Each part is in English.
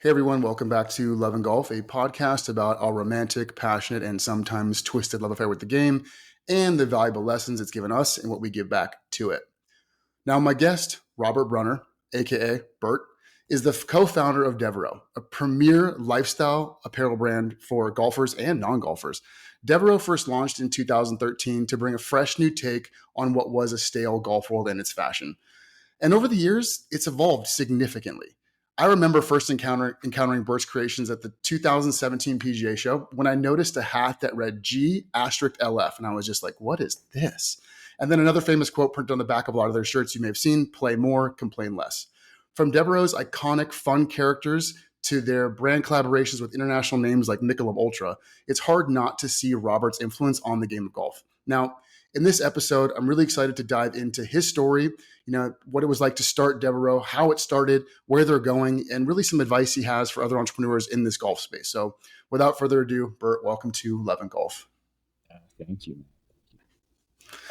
Hey everyone, welcome back to Love and Golf, a podcast about our romantic, passionate, and sometimes twisted love affair with the game and the valuable lessons it's given us and what we give back to it. Now, my guest, Robert Brunner, aka Bert, is the co-founder of Devereux, a premier lifestyle apparel brand for golfers and non-golfers. Devereux first launched in 2013 to bring a fresh new take on what was a stale golf world and its fashion. And over the years, it's evolved significantly. I remember first encountering Bert's creations at the 2017 PGA Show when I noticed a hat that read G asterisk LF. And I was just like, what is this? And then another famous quote printed on the back of a lot of their shirts you may have seen, play more, complain less. From Devereux's iconic fun characters to their brand collaborations with international names like Michelob Ultra, it's hard not to see Robert's influence on the game of golf. Now, in this episode, I'm really excited to dive into his story, what it was like to start Devereux, how it started, where they're going, and really some advice he has for other entrepreneurs in this golf space. So without further ado, Bert, welcome to Love and Golf. Thank you.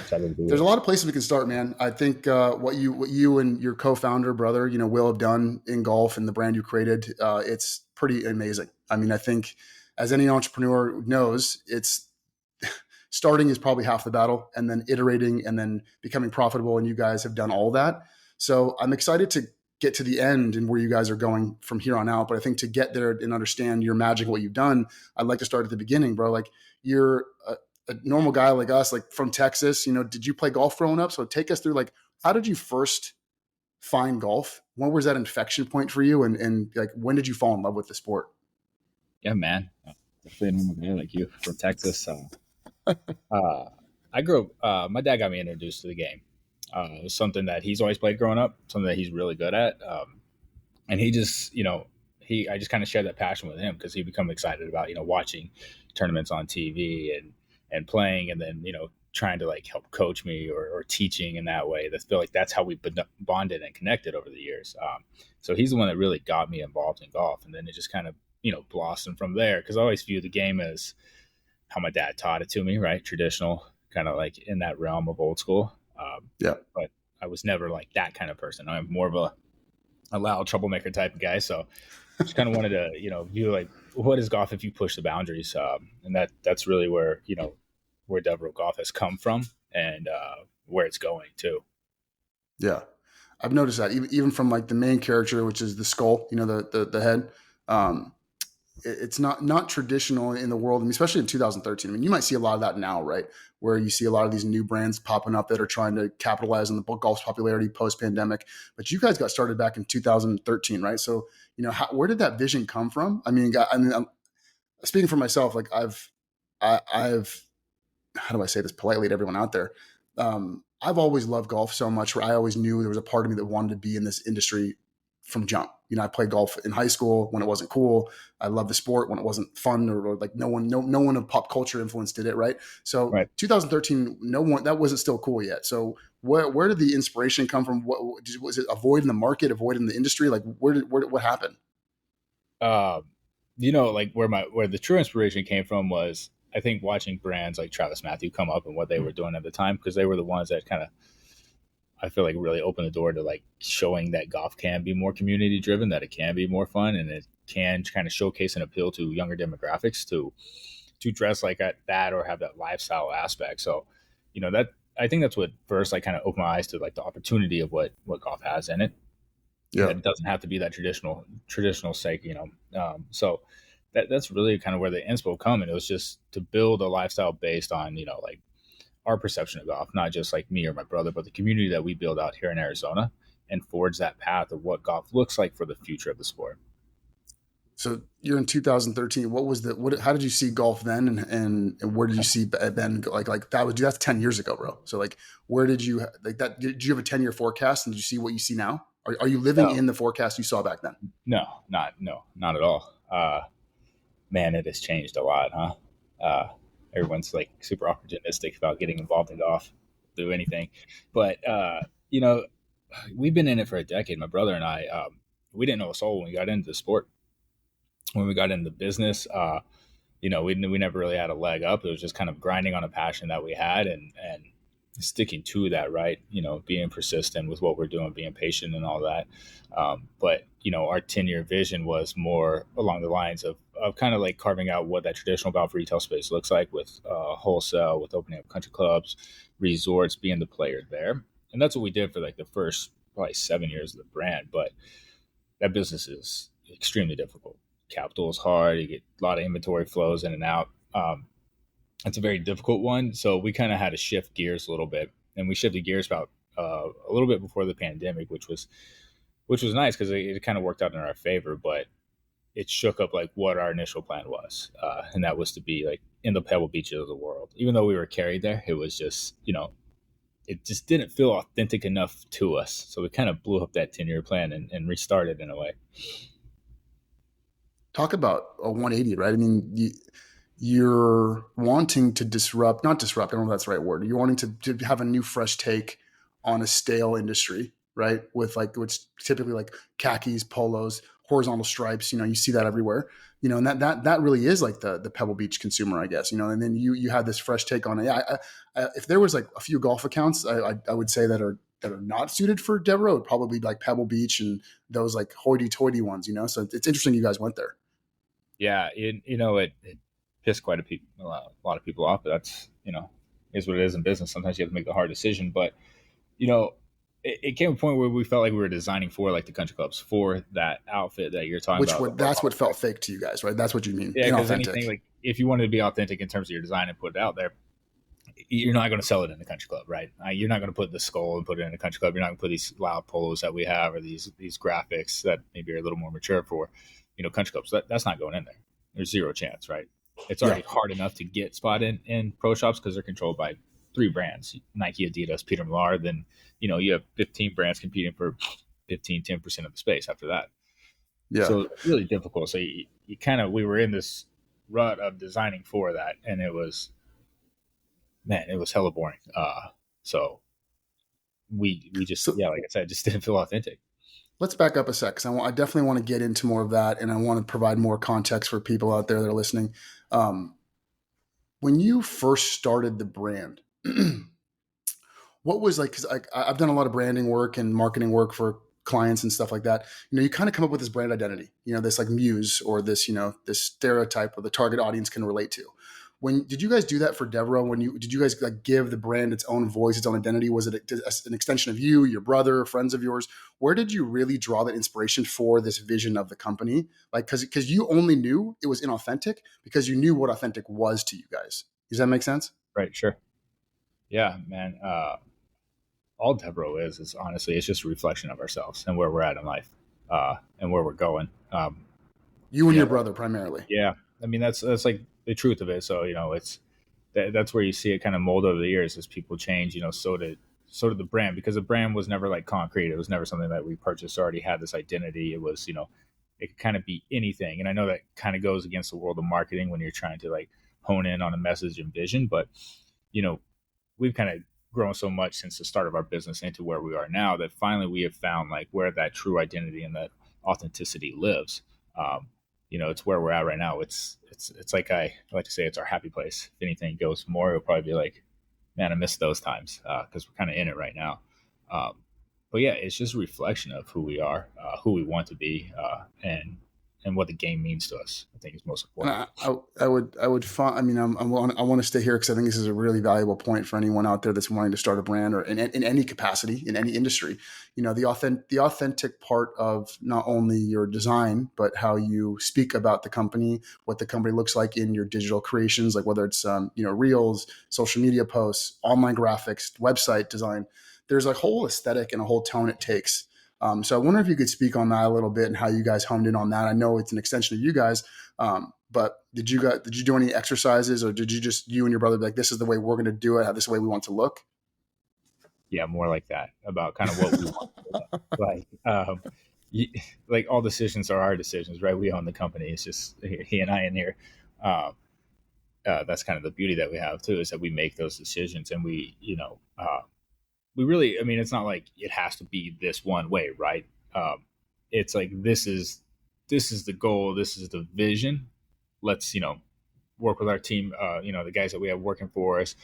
There's a lot of places we can start, man. I think what you and your co-founder brother, Will, have done in golf and the brand you created, it's pretty amazing. I mean, I think as any entrepreneur knows, it's starting is probably half the battle, and then iterating and then becoming profitable. And you guys have done all that. So I'm excited to get to the end and where you guys are going from here on out. But I think to get there and understand your magic, what you've done, I'd like to start at the beginning, bro. Like you're a normal guy like us, like from Texas, did you play golf growing up? So take us through, like, how did you first find golf? When was that infection point for you? And like, when did you fall in love with the sport? Yeah, man. Definitely a normal guy like you from Texas. I grew up, my dad got me introduced to the game. It was something that he's always played growing up, something that he's really good at. And he just, I just kind of shared that passion with him because he become excited about, watching tournaments on TV and playing, and then, trying to like help coach me or teaching in that way. I feel like that's how we bonded and connected over the years. So he's the one that really got me involved in golf. And then it just kind of, blossomed from there, because I always view the game as how my dad taught it to me, right? Traditional, kind of like in that realm of old school. But I was never like that kind of person. I'm more of a loud troublemaker type of guy. So just kind of wanted to, view like, what is golf if you push the boundaries? And that's really where Devereux Golf has come from and where it's going too. Yeah. I've noticed that even from like the main character, which is the skull, the head, it's not traditional in the world, I mean, especially in 2013. I mean, you might see a lot of that now, right? Where you see a lot of these new brands popping up that are trying to capitalize on the golf's popularity post-pandemic. But you guys got started back in 2013, right? So, where did that vision come from? I mean, I'm speaking for myself, like I've, how do I say this politely to everyone out there? I've always loved golf so much where I always knew there was a part of me that wanted to be in this industry from jump. I played golf in high school when it wasn't cool. I loved the sport when it wasn't fun, or like no one of pop culture influence did it. Right. So right. 2013, that wasn't still cool yet. So where did the inspiration come from? Was it avoiding the market, avoiding the industry? Like what happened? Like where the true inspiration came from was, I think, watching brands like Mathew come up and what they were doing at the time, because they were the ones that kind of, I feel like, really opened the door to like showing that golf can be more community driven, that it can be more fun, and it can kind of showcase and appeal to younger demographics to dress like that or have that lifestyle aspect. So, that, I think that's what first like kind of opened my eyes to like the opportunity of what golf has in it. Yeah, that it doesn't have to be that traditional sake, So that's really kind of where the inspo come, and it was just to build a lifestyle based on like our perception of golf, not just like me or my brother, but the community that we build out here in Arizona, and forge that path of what golf looks like for the future of the sport. So you're in 2013. How did you see golf then? And where did you see Ben? Like that's 10 years ago, bro. So like, where did you like that? Did you have a 10-year forecast, and did you see what you see now? Are you living in the forecast you saw back then? No, not at all. Man, it has changed a lot, huh? Everyone's like super opportunistic about getting involved in golf, do anything. But, we've been in it for a decade. My brother and I, we didn't know a soul when we got into the sport. When we got into business, we never really had a leg up. It was just kind of grinding on a passion that we had. And sticking to that, right? Being persistent with what we're doing, being patient and all that. But our 10-year vision was more along the lines of kind of like carving out what that traditional golf retail space looks like with wholesale, with opening up country clubs, resorts, being the player there. And that's what we did for like the first probably 7 years of the brand. But that business is extremely difficult. Capital is hard. You get a lot of inventory flows in and out. It's a very difficult one. So we kind of had to shift gears a little bit, and we shifted gears about a little bit before the pandemic, which was nice because it kind of worked out in our favor, but it shook up like what our initial plan was. And that was to be like in the Pebble Beaches of the world. Even though we were carried there, it was just, it just didn't feel authentic enough to us. So we kind of blew up that 10-year plan and restarted in a way. Talk about a 180, right? I mean, you're wanting to not disrupt, I don't know if that's the right word. You're wanting to have a new, fresh take on a stale industry, right? With like, which typically like khakis, polos, horizontal stripes, you see that everywhere, and that really is like the Pebble Beach consumer, I guess, and then you had this fresh take on it. If there was like a few golf accounts, I would say that are not suited for Devereux, would probably be like Pebble Beach and those like hoity-toity ones, so it's interesting you guys went there. Yeah. It pissed quite a lot of people off, but that's, is what it is in business. Sometimes you have to make the hard decision, but it came to a point where we felt like we were designing for like the country clubs for that outfit that you're talking about. That's what felt fake to you guys, right? That's what you mean. Yeah, because anything like if you wanted to be authentic in terms of your design and put it out there, you're not going to sell it in the country club, right? You're not going to put the skull and put it in a country club. You're not going to put these loud polos that we have or these graphics that maybe are a little more mature for, country clubs. That's not going in there. There's zero chance, right? It's already hard enough to get spotted in pro shops because they're controlled by 3 brands: Nike, Adidas, Peter Millar. Then you have 15 brands competing for 10% of the space after that. Yeah. So it's really difficult. So you we were in this rut of designing for that, and it was hella boring. So we just like I said, just didn't feel authentic. Let's back up a sec, because I definitely want to get into more of that, and I want to provide more context for people out there that are listening. When you first started the brand, what was like, because I've done a lot of branding work and marketing work for clients and stuff like that. You kind of come up with this brand identity, this like muse or this, this stereotype or the target audience can relate to. When did you guys do that for Devereux? Did you guys like give the brand its own voice, its own identity? Was it an extension of you, your brother, friends of yours? Where did you really draw that inspiration for this vision of the company? Like, because you only knew it was inauthentic because you knew what authentic was to you guys. Does that make sense? Right. Sure. Yeah, man. All Devereux is honestly, it's just a reflection of ourselves and where we're at in life, and where we're going. You and your brother primarily. Yeah. I mean, that's like the truth of it. So, that's where you see it kind of mold over the years as people change, so did the brand, because the brand was never like concrete. It was never something that we purchased, already had this identity. It was, it could kind of be anything. And I know that kind of goes against the world of marketing when you're trying to like hone in on a message and vision, but, we've kind of grown so much since the start of our business into where we are now that finally we have found like where that true identity and that authenticity lives. It's where we're at right now. It's like I like to say it's our happy place. If anything goes more, it'll probably be like, man, I miss those times, because we're kind of in it right now. But yeah, it's just a reflection of who we are, who we want to be, and what the game means to us. I think is most important. I want to stay here because I think this is a really valuable point for anyone out there that's wanting to start a brand or in any capacity, in any industry. The authentic part of not only your design, but how you speak about the company, what the company looks like in your digital creations, like whether it's, reels, social media posts, online graphics, website design. There's a whole aesthetic and a whole tone it takes. So I wonder if you could speak on that a little bit and how you guys honed in on that. I know it's an extension of you guys, but did you do any exercises, or did you and your brother be like, this is the way we're going to do it, this is the way we want to look? Yeah, more like that, about kind of what we want. Like all decisions are our decisions, right? We own the company. It's just he and I in here. That's kind of the beauty that we have too, is that we make those decisions, and we really, I mean, it's not like it has to be this one way, right? It's like, this is the goal. This is the vision. Let's, work with our team, the guys that we have working for us,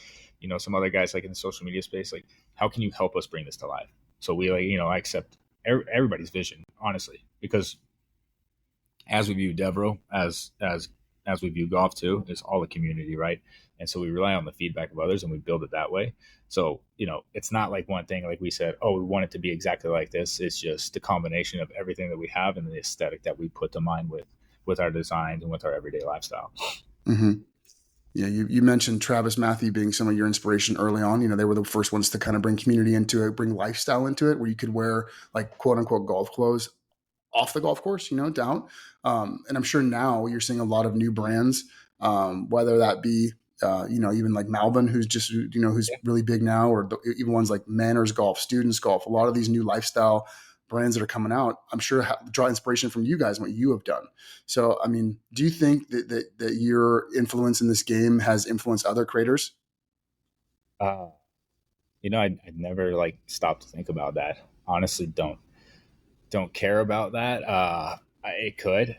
some other guys like in the social media space, like how can you help us bring this to life? So we I accept everybody's vision, honestly, because as we view Devereux, as we view golf too, it's all a community, right? And so we rely on the feedback of others and we build it that way. So, it's not like one thing, like we said, oh, we want it to be exactly like this. It's just the combination of everything that we have and the aesthetic that we put to mind with our designs and with our everyday lifestyle. Mm-hmm. Yeah, you mentioned Travis Mathew being some of your inspiration early on. They were the first ones to kind of bring community into it, bring lifestyle into it, where you could wear like quote unquote golf clothes off the golf course, down. And I'm sure now you're seeing a lot of new brands, whether that be, even like Malvin, who's just, who's really big now, or even ones like Manners Golf, Students Golf, a lot of these new lifestyle brands that are coming out, I'm sure draw inspiration from you guys and what you have done. So, I mean, do you think that your influence in this game has influenced other creators? I'd never like stopped to think about that. Honestly, don't care about that. It could.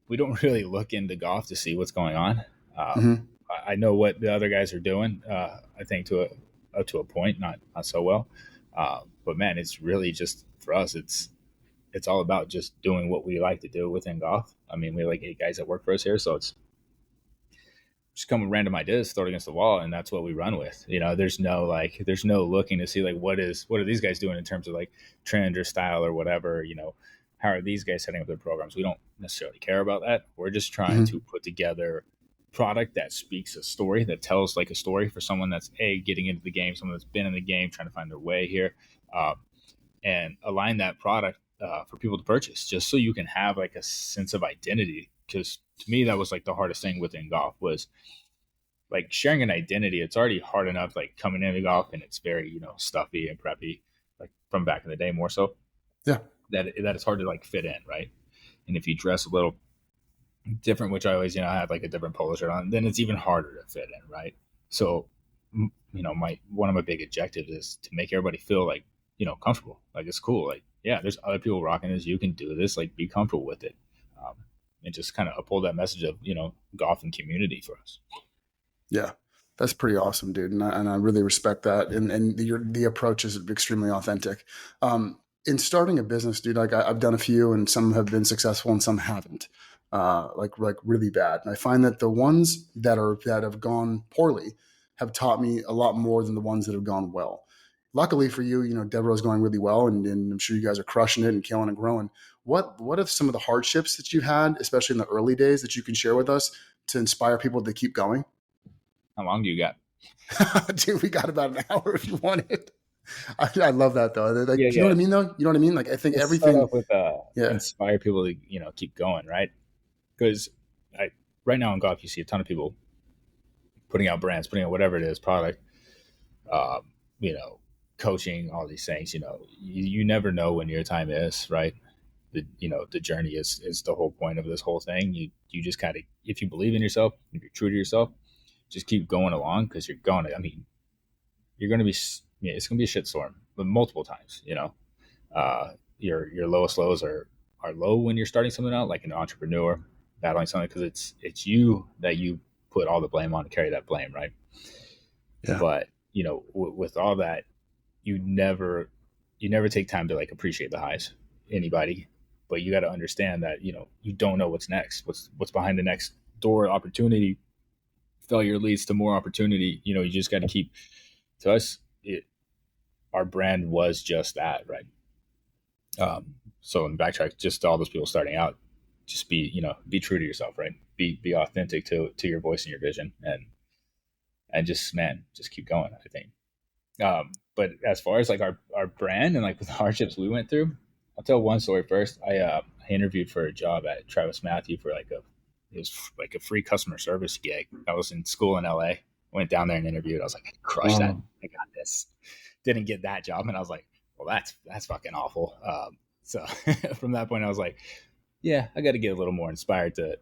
We don't really look into golf to see what's going on. Mm-hmm. I know what the other guys are doing. I think to a point, not so well. But man, it's really just for us. It's all about just doing what we like to do within golf. I mean, we have like 8 guys that work for us here, so it's just come with random ideas, throw it against the wall, and that's what we run with. There's no looking to see like what are these guys doing in terms of like trend or style or whatever. How are these guys setting up their programs? We don't necessarily care about that. We're just trying to put together product that speaks a story, that tells like a story for someone that's getting into the game, someone that's been in the game, trying to find their way here, and align that product for people to purchase, just so you can have like a sense of identity. Because to me, that was like the hardest thing within golf was like sharing an identity. It's already hard enough like coming into golf, and it's very stuffy and preppy, like from back in the day more so. Yeah, that it's hard to like fit in, right? And if you dress a little different, which I always I had like a different polo shirt on, then it's even harder to fit in, right? So one of my big objectives is to make everybody feel like comfortable, like it's cool, like yeah, there's other people rocking this, you can do this, like be comfortable with it, and just kind of uphold that message of golf and community for us. Yeah, that's pretty awesome, dude, and I really respect that, and the approach is extremely authentic. In starting a business, dude, like I've done a few, and some have been successful and some haven't, like really bad. And I find that the ones that have gone poorly have taught me a lot more than the ones that have gone well. Luckily for you, Devereux is going really well, and I'm sure you guys are crushing it and killing and growing. What are some of the hardships that you've had, especially in the early days, that you can share with us to inspire people to keep going? How long do you got? Dude, we got about an hour if you want it. I love that though. Like, yeah, you know what I mean though? You know what I mean? Like I think Let's everything start off with inspire people to keep going, right? Because right now in golf you see a ton of people putting out brands, putting out whatever it is, product, coaching, all these things. You never know when your time is, right? The journey is the whole point of this whole thing. You just kind of, if you believe in yourself, if you're true to yourself, just keep going along, because you're going to, you're going to be, it's going to be a shitstorm, but multiple times. Your lowest lows are low when you're starting something out, like an entrepreneur battling something, because it's you that you put all the blame on, to carry that blame, right? Yeah. But with all that, you never take time to like appreciate the highs. Anybody, but you got to understand that you don't know what's next, what's behind the next door. Opportunity, failure leads to more opportunity. You just got to keep. To us, our brand was just that, right? So in backtrack, just all those people starting out, just be true to yourself, right? Be authentic to your voice and your vision, and just keep going, I think. But as far as like our brand and like with the hardships we went through, I'll tell one story first. I interviewed for a job at Travis Mathew for it was like a free customer service gig. I was in school in LA. Went down there and interviewed. I was like, I crushed that. I got this. Didn't get that job, and I was like, well, that's fucking awful. So from that point, I was like, yeah, I got to get a little more inspired to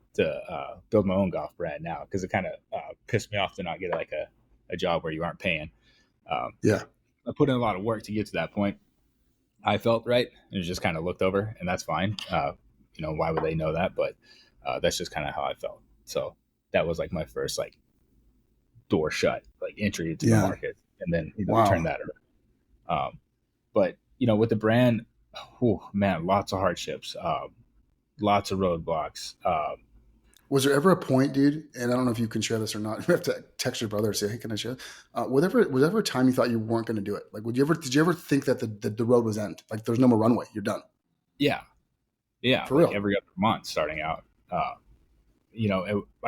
build my own golf brand now, because it kind of pissed me off to not get like a job where you aren't paying. Yeah, I put in a lot of work to get to that point. I felt right, and it was just kind of looked over, and that's fine. Why would they know that? But that's just kind of how I felt. So that was like my first like door shut, like entry to the Yeah. market, and then turn Wow. that around. But with the brand, oh man, lots of hardships, lots of roadblocks. Was there ever a point, dude? And I don't know if you can share this or not. You have to text your brother and say, "Hey, can I share?" Was ever a time you thought you weren't going to do it? Like, did you ever think that the road was end? Like, there's no more runway. You're done. Yeah, yeah, For like real. every other month starting out. I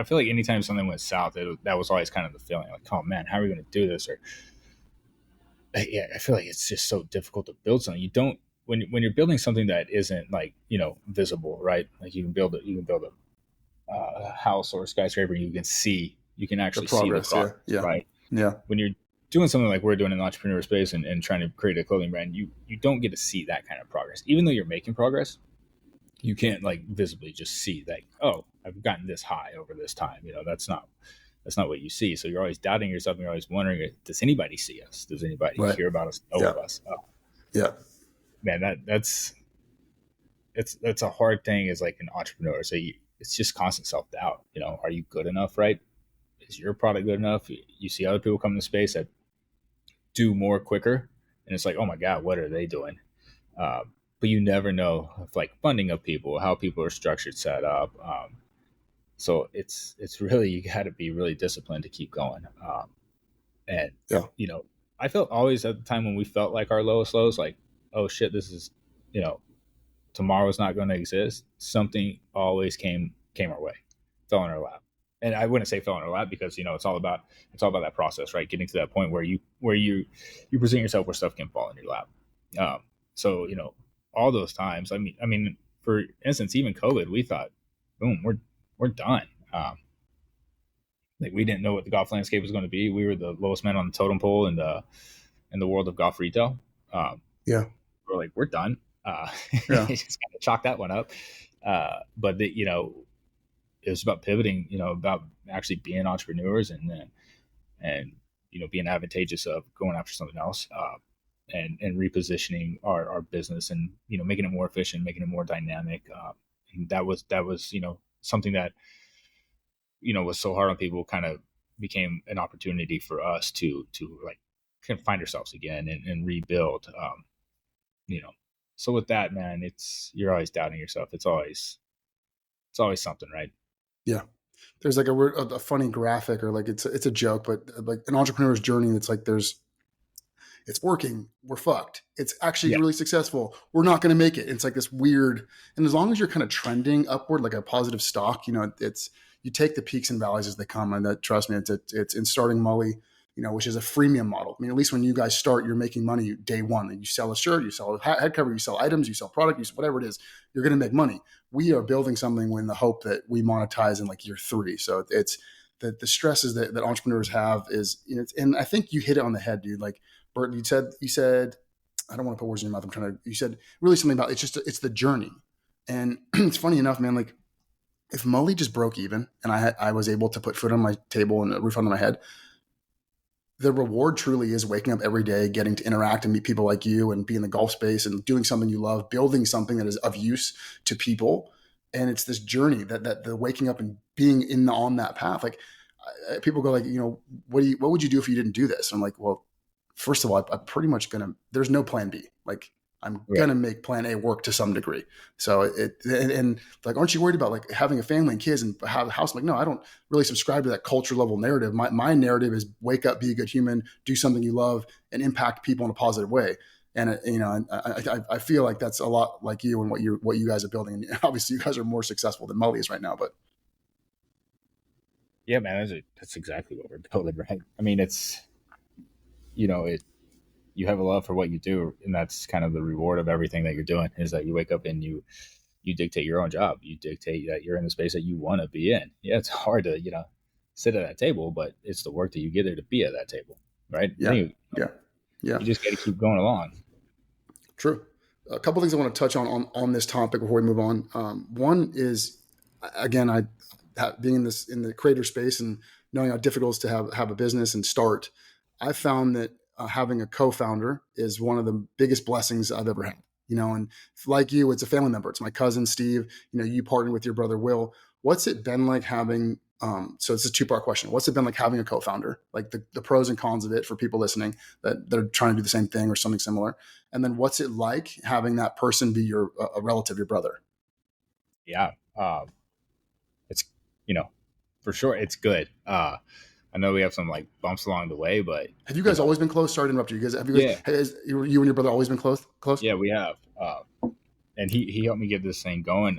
feel like anytime something went south, that was always kind of the feeling like, oh man, how are we going to do this? Or yeah, I feel like it's just so difficult to build something. You don't when you're building something that isn't like visible, right? Like you can build a house or a skyscraper, and you can The actually see the progress. Yeah. progress, Yeah. right? Yeah. When you're doing something like we're doing in the entrepreneur space and trying to create a clothing brand, you don't get to see that kind of progress. Even though you're making progress, you can't like visibly just see that, oh, I've gotten this high over this time. That's not what you see. So you're always doubting yourself, and you're always wondering, does anybody see us? Does anybody Right. hear about us, know Yeah. of us? Oh Yeah. man, that's a hard thing as like an entrepreneur. So it's just constant self-doubt. Are you good enough, right? Is your product good enough? You see other people come in the space that do more quicker, and it's like, oh my god, what are they doing? But you never know if like funding of people, how people are structured, set up. So it's really, you got to be really disciplined to keep going. And Yeah. I felt always at the time when we felt like our lowest lows, like, oh shit, this is, tomorrow's not going to exist. Something always came our way, fell in our lap. And I wouldn't say fell in our lap, because it's all about that process, right? Getting to that point where you present yourself where stuff can fall in your lap. So all those times. I mean, for instance, even COVID, we thought, boom, we're done. Like we didn't know what the golf landscape was going to be. We were the lowest man on the totem pole in the world of golf retail. Yeah. We're like, we're done. Yeah. Just kind of chalk that one up. But it was about pivoting, about actually being entrepreneurs and being advantageous of going after something else, and repositioning our business, and making it more efficient, making it more dynamic. And that was something that was so hard on people, kind of became an opportunity for us to like kind of find ourselves again and rebuild. you know so with that, man, you're always doubting yourself. It's always something, right? Yeah. There's like a funny graphic, or like it's a joke, but like an entrepreneur's journey. It's like it's working, we're fucked. It's actually Yeah. really successful, we're not going to make it. It's like this weird, and as long as you're kind of trending upward, like a positive stock, it's you take the peaks and valleys as they come, and that, trust me, it's in starting Mully, which is a freemium model. I mean, at least when you guys start, you're making money day one. And you sell a shirt, you sell a head cover, you sell items, you sell product, you sell whatever it is, you're going to make money. We are building something with the hope that we monetize in like year 3. So it's the stresses that entrepreneurs have is, and I think you hit it on the head, dude. Like Bert, you said, I don't want to put words in your mouth. You said really something about it's the journey. And it's funny enough, man, like if Mully just broke even and I was able to put food on my table and a roof on my head, the reward truly is waking up every day, getting to interact and meet people like you and be in the golf space and doing something you love, building something that is of use to people. And it's this journey that the waking up and being on that path. Like people go like, what would you do if you didn't do this? I'm like, well, first of all, I'm pretty much there's no plan B. Like I'm going to make plan A work to some degree. So and like, aren't you worried about like having a family and kids and have a house? I'm like, no, I don't really subscribe to that culture level narrative. My narrative is wake up, be a good human, do something you love, and impact people in a positive way. And I feel like that's a lot like you and what you guys are building. And obviously you guys are more successful than Mully is right now, but Yeah, man, that's exactly what we're building, right? I mean, it's you have a love for what you do, and that's kind of the reward of everything that you're doing, is that you wake up and you dictate your own job. You dictate that you're in the space that you want to be in. Yeah, it's hard to sit at that table, but it's the work that you get there to be at that table, right? yeah, You just got to keep going along. True. A couple things I want to touch on this topic before we move on. One is, again, being in the creator space and knowing how difficult it is to have a business and start. I found that having a co-founder is one of the biggest blessings I've ever had. And like you, it's a family member. It's my cousin, Steve. You partnered with your brother, Will. What's it been like having, so it's a two-part question. What's it been like having a co-founder, like the pros and cons of it for people listening that they're trying to do the same thing or something similar? And then what's it like having that person be a relative, your brother? Yeah. It's, for sure it's good. I know we have some like bumps along the way, but have you guys always been close? Sorry to interrupt you. Yeah. You and your brother always been close? Yeah, we have. And he helped me get this thing going.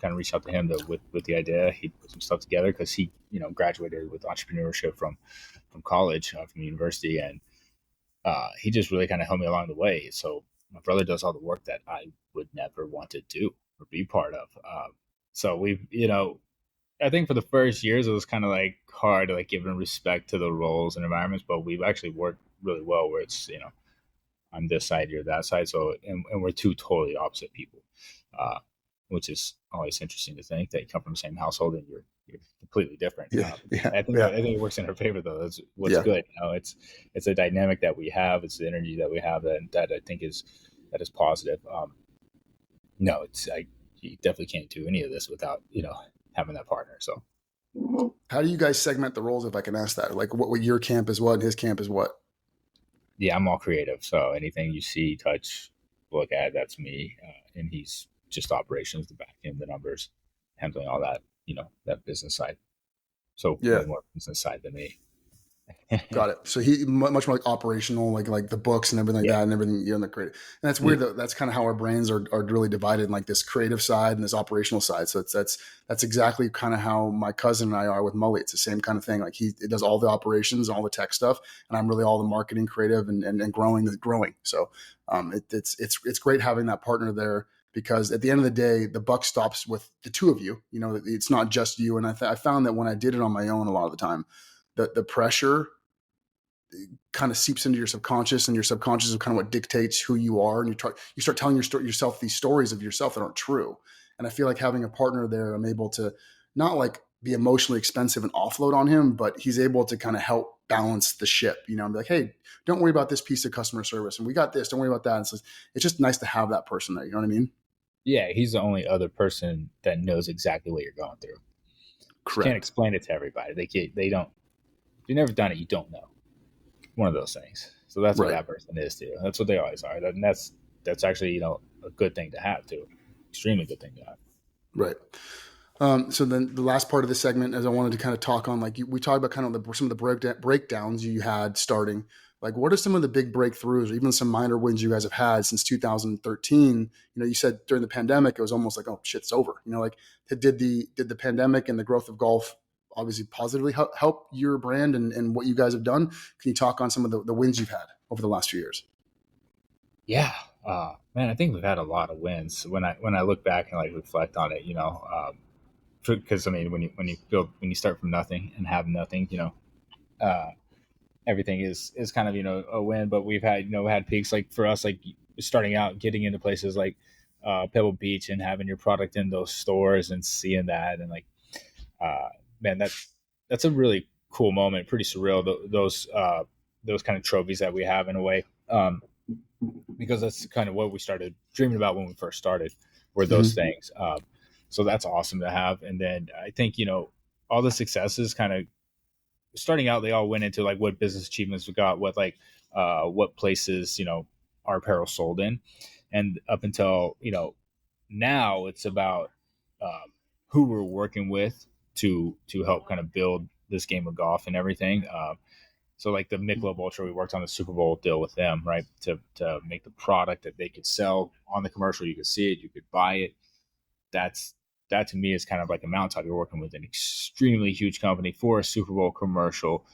Kind of reached out to him with the idea. He put some stuff together because he, graduated with entrepreneurship from college, from university, and he just really kind of helped me along the way. So my brother does all the work that I would never want to do or be part of. So we've, I think for the first years it was kind of like hard to like giving respect to the roles and environments, but we've actually worked really well where it's, I'm this side, you're that side. So, and we're two totally opposite people, which is always interesting to think that you come from the same household and you're completely different. Yeah. I think it works in our favor though. That's what's good. It's a dynamic that we have. It's the energy that we have that I think is positive. No, you definitely can't do any of this without, having that partner. So how do you guys segment the roles, if I can ask that? Like what your camp is what and his camp is what? Yeah, I'm all creative. So anything you see, touch, look at, that's me. And he's just operations, the back end, the numbers, handling all that, that business side. So way more business side than me. Got it. So he much more like operational, like the books and everything like that, and everything the creative. And that's weird. That's kind of how our brains are really divided in like this creative side and this operational side. So that's exactly kind of how my cousin and I are with Mully. It's the same kind of thing. Like it does all the operations, all the tech stuff, and I'm really all the marketing, creative, and growing. So it's great having that partner there. Because at the end of the day, the buck stops with the two of you. It's not just you. And I found that when I did it on my own, a lot of the time, the pressure kind of seeps into your subconscious, and your subconscious is kind of what dictates who you are. And you start telling yourself these stories of yourself that aren't true. And I feel like having a partner there, I'm able to not like be emotionally expensive and offload on him, but he's able to kind of help balance the ship, and be like, hey, don't worry about this piece of customer service. And we got this, don't worry about that. And so it's just nice to have that person there. You know what I mean? Yeah. He's the only other person that knows exactly what you're going through. Correct. You can't explain it to everybody. They don't, if you've never done it, you don't know. One of those things. So that's what that person is too. That's what they always are. And that's actually, a good thing to have too. Extremely good thing to have. Right. So then the last part of the segment is I wanted to kind of talk on, like we talked about kind of some of the breakdowns you had starting. Like what are some of the big breakthroughs or even some minor wins you guys have had since 2013? You said during the pandemic, it was almost like, oh shit, it's over. Like did the pandemic and the growth of golf obviously positively help your brand and what you guys have done? Can you talk on some of the wins you've had over the last few years? Yeah, man, I think we've had a lot of wins. When I look back and like reflect on it, because I mean, when you start from nothing and have nothing, everything is kind of a win. But we've had peaks, like for us, like starting out, getting into places like Pebble Beach and having your product in those stores and seeing that, and like man, that's a really cool moment, pretty surreal. Those kind of trophies that we have in a way, because that's kind of what we started dreaming about when we first started, were those things. So that's awesome to have. And then I think all the successes kind of starting out, they all went into like what business achievements we got, what places our apparel sold in, and up until now it's about who we're working with to help kind of build this game of golf and everything. So like the Michelob Ultra, we worked on the Super Bowl deal with them, right? To make the product that they could sell on the commercial. You could see it, you could buy it. That to me is kind of like a mountaintop. You're working with an extremely huge company for a Super Bowl commercial,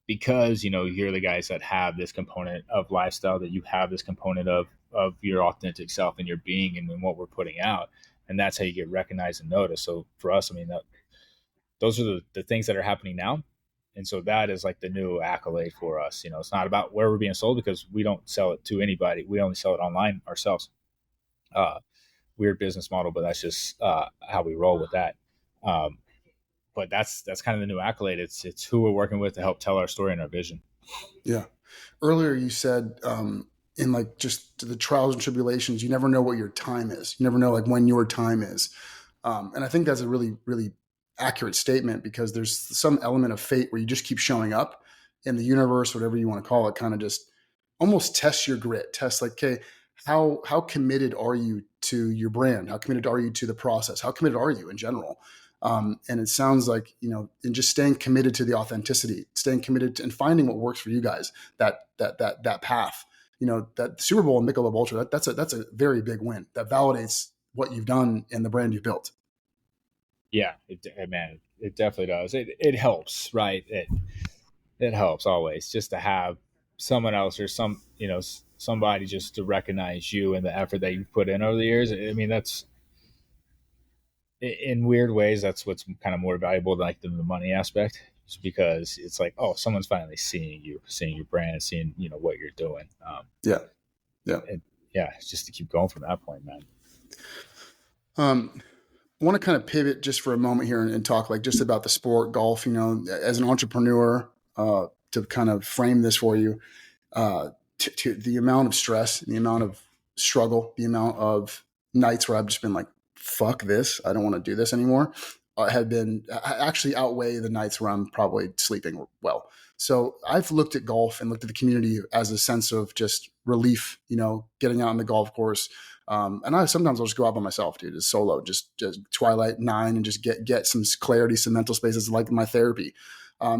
because you're the guys that have this component of lifestyle, that you have this component of your authentic self and your being and what we're putting out. And that's how you get recognized and noticed. So for us, I mean, those are the things that are happening now. And so that is like the new accolade for us. It's not about where we're being sold, because we don't sell it to anybody. We only sell it online ourselves. Weird business model, but that's just how we roll with that. But that's kind of the new accolade. It's who we're working with to help tell our story and our vision. Yeah. Earlier you said in like just the trials and tribulations, you never know what your time is. You never know like when your time is. And I think that's a really, really accurate statement, because there's some element of fate where you just keep showing up, in the universe, whatever you want to call it, kind of just almost tests your grit, tests like, okay, how committed are you to your brand? How committed are you to the process? How committed are you in general? And it sounds like, in just staying committed to the authenticity, staying committed to, and finding what works for you guys, that path, that Super Bowl and Michelob Ultra, that's a very big win that validates what you've done and the brand you've built. Yeah, man, it definitely does. It helps, right? It helps always just to have someone else or somebody just to recognize you and the effort that you've put in over the years. I mean, that's in weird ways, that's what's kind of more valuable than the money aspect, just because it's like, oh, someone's finally seeing you, seeing your brand, seeing what you're doing. Yeah. Yeah. Yeah, it's just to keep going from that point, man. I want to kind of pivot just for a moment here and talk like just about the sport golf, as an entrepreneur, to kind of frame this for you, to the amount of stress, the amount of struggle, the amount of nights where I've just been like, fuck this, I don't want to do this anymore, have been actually outweigh the nights where I'm probably sleeping well. So I've looked at golf and looked at the community as a sense of just relief, getting out on the golf course. And I'll just go out by myself, dude, just solo, just Twilight 9 and just get some clarity, some mental spaces, like my therapy.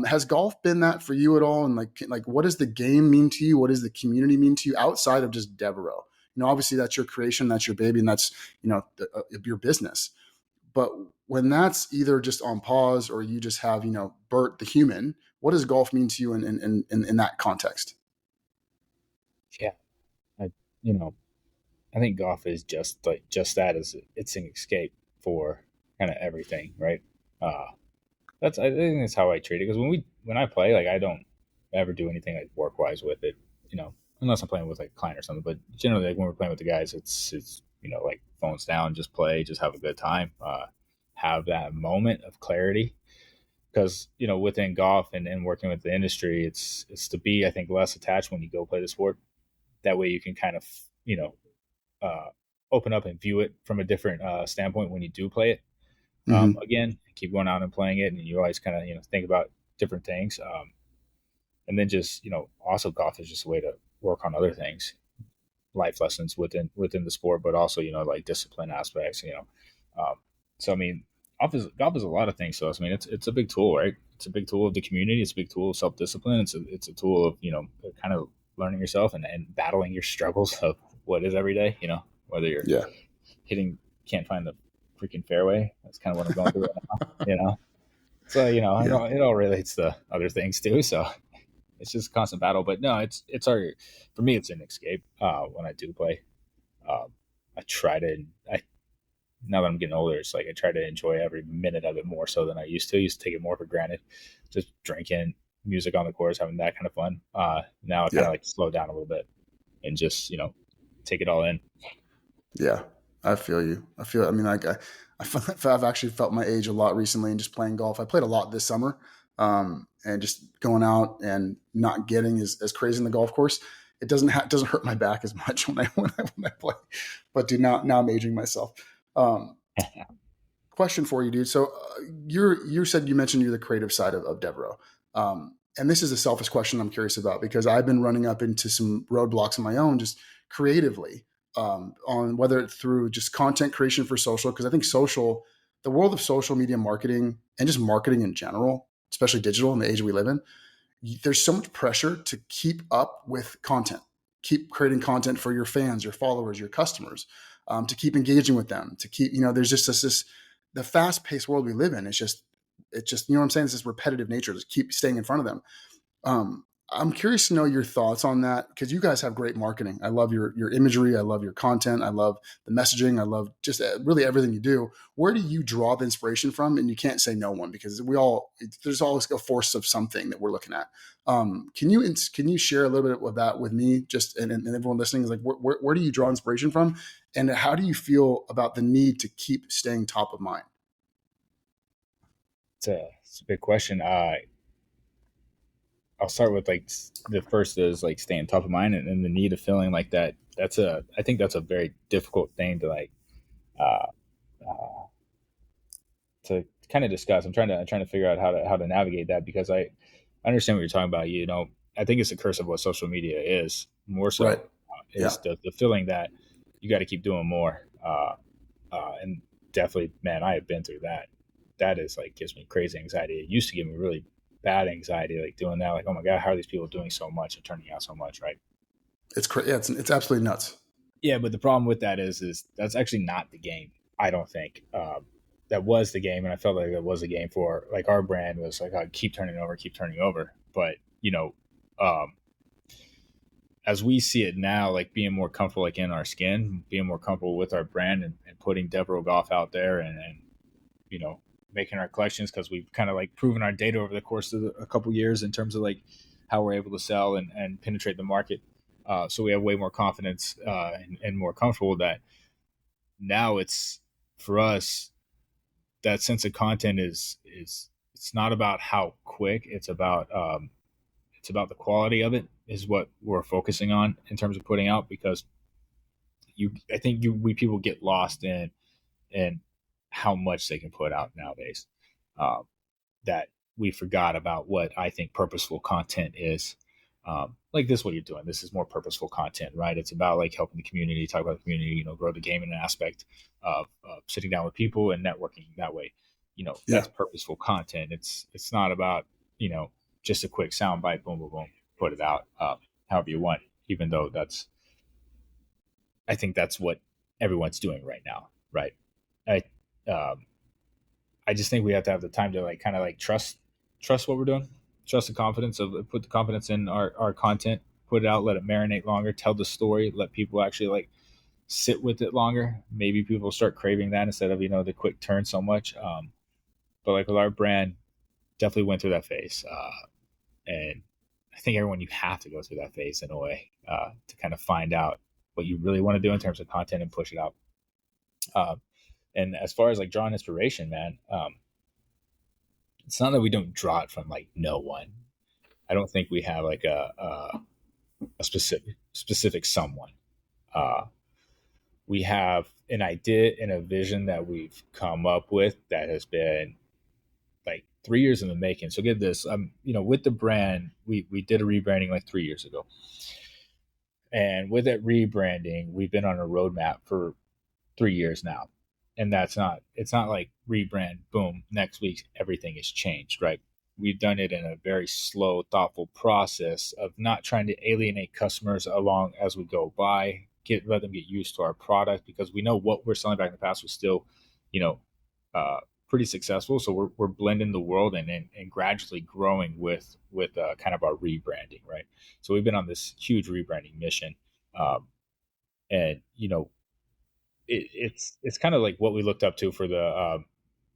Has golf been that for you at all? And like, what does the game mean to you? What does the community mean to you outside of just Devereux? Obviously that's your creation, that's your baby, and that's, your business. But when that's either just on pause or you just have, Bert, the human, what does golf mean to you in that context? Yeah. I, you know, I think golf is just that, is it's an escape for kind of everything, right? I think that's how I treat it, because when I play, like, I don't ever do anything like work wise with it, unless I'm playing with like a client or something. But generally, like when we're playing with the guys, it's like phones down, just play, just have a good time, have that moment of clarity. Because within golf and working with the industry, it's to be, I think, less attached when you go play the sport. That way, you can kind of uh, open up and view it from a different standpoint when you do play it. Mm-hmm. Again, keep going out and playing it, and you always kind of think about different things. And then just also golf is just a way to work on other things, life lessons within the sport, but also like discipline aspects. So I mean, golf is a lot of things to us. I mean, it's a big tool, right? It's a big tool of the community. It's a big tool of self discipline. It's a tool of kind of learning yourself and battling your struggles of what is every day. Whether you're can't find the freaking fairway. That's kind of what I'm going through right now. So it all relates to other things too. So it's just a constant battle. But no, for me, it's an escape when I do play. I try to. Now that I'm getting older, it's like I try to enjoy every minute of it more so than I used to. I used to take it more for granted, just drinking, music on the course, having that kind of fun. Now I kind of like to slow down a little bit and just take it all in. Yeah, I feel you. I mean, like I've actually felt my age a lot recently, and just playing golf. I played a lot this summer, and just going out and not getting as crazy in the golf course. It doesn't hurt my back as much when I play. But dude, now I'm aging myself. Question for you, dude. So you mentioned you're the creative side of Devereux. And this is a selfish question I'm curious about, because I've been running up into some roadblocks of my own, just creatively, on whether it's through just content creation for social. Because I think the world of social media marketing and just marketing in general, especially digital in the age we live in, there's so much pressure to keep up with content, keep creating content for your fans, your followers, your customers, to keep engaging with them, to keep, there's just this the fast paced world we live in. It's just, what I'm saying? It's this repetitive nature to keep staying in front of them. I'm curious to know your thoughts on that, because you guys have great marketing. I love your imagery. I love your content. I love the messaging. I love just really everything you do. Where do you draw the inspiration from? And you can't say no one, because there's always a force of something that we're looking at. Can you share a little bit of that with me, just and everyone listening? Is like, where do you draw inspiration from, and how do you feel about the need to keep staying top of mind? It's a big question. I'll start with like the first is like staying top of mind, and the need of feeling like that. I think that's a very difficult thing to like uh, uh, to kind of discuss. I'm trying to figure out how to navigate that, because I understand what you're talking about. You know, I think it's a curse of what social media is more Right. so, Yeah. is the feeling that you got to keep doing more. And definitely, man, I have been through that. That is like gives me crazy anxiety. It used to give me really bad anxiety, like doing that. Like, oh my god, how are these people doing so much and turning out so much, right? It's yeah, it's absolutely nuts. Yeah, but the problem with that is that's actually not the game. I don't think that was the game, and I felt like that was a game for like our brand was like, keep turning over, keep turning over. But you know, um, as we see it now, like being more comfortable like in our skin, being more comfortable with our brand, and putting Devereux Golf out there, and you know, making our collections, because we've kind of like proven our data over the course of a couple years in terms of like how we're able to sell and penetrate the market. So we have way more confidence and more comfortable that now it's for us that sense of content is it's not about how quick, it's about the quality of it is what we're focusing on in terms of putting out, because I think we people get lost in how much they can put out nowadays, uh, that we forgot about what I think purposeful content is. Like this, what you're doing, this is more purposeful content, right? It's about like helping the community, talk about the community, you know, grow the game in an aspect of sitting down with people and networking that way. You know, Yeah. that's purposeful content. It's not about, you know, just a quick sound bite, boom, boom, boom, put it out, however you want. Even though I think that's what everyone's doing right now, right? I um, I just think we have to have the time to like kind of like trust what we're doing, trust the confidence of put the confidence in our content, put it out, let it marinate longer, tell the story, let people actually like sit with it longer. Maybe people start craving that instead of, you know, the quick turn so much. But like with our brand, definitely went through that phase, and I think everyone, you have to go through that phase in a way to kind of find out what you really want to do in terms of content and push it out. Um, and as far as like drawing inspiration, man, it's not that we don't draw it from like no one. I don't think we have like a specific someone. Uh, we have an idea and a vision that we've come up with that has been like 3 years in the making. So get this, you know, with the brand, we did a rebranding like 3 years ago, and with that rebranding, we've been on a roadmap for 3 years now. And it's not like rebrand, boom, next week everything has changed, right? We've done it in a very slow, thoughtful process of not trying to alienate customers along as we go by, let them get used to our product, because we know what we're selling back in the past was still, you know, uh, pretty successful. So we're blending the world and gradually growing with kind of our rebranding, right? So we've been on this huge rebranding mission, and you know, it's kind of like what we looked up to for the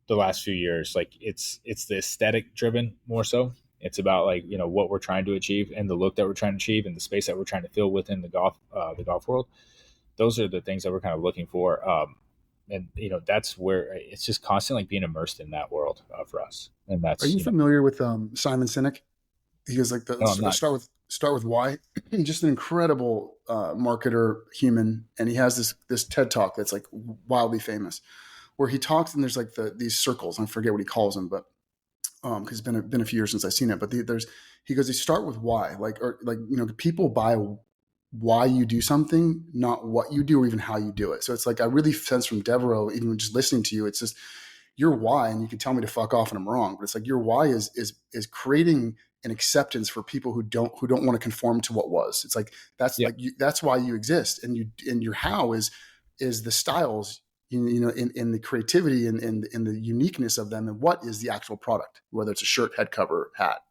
last few years. Like it's the aesthetic driven more so. It's about like, you know, what we're trying to achieve and the look that we're trying to achieve and the space that we're trying to fill within the golf world. Those are the things that we're kind of looking for. And you know, that's where it's just constantly being immersed in that world for us. And Are that's, you you know, familiar with Simon Sinek? He was like no, I'm not. start with why. Just an incredible marketer, human, and he has this TED talk that's like wildly famous, where he talks and there's like these circles. I forget what he calls them, but because it's been a few years since I've seen it. But there's he goes, you start with why, like or like you know, people buy why you do something, not what you do or even how you do it. So it's like I really sense from Devereux, even just listening to you, it's just your why, and you can tell me to fuck off and I'm wrong, but it's like your why is creating an acceptance for people who don't want to conform to what was. It's like that's Yeah. like that's why you exist, and your how is the styles, you know, in the creativity and in the uniqueness of them, and what is the actual product, whether it's a shirt, head cover, hat,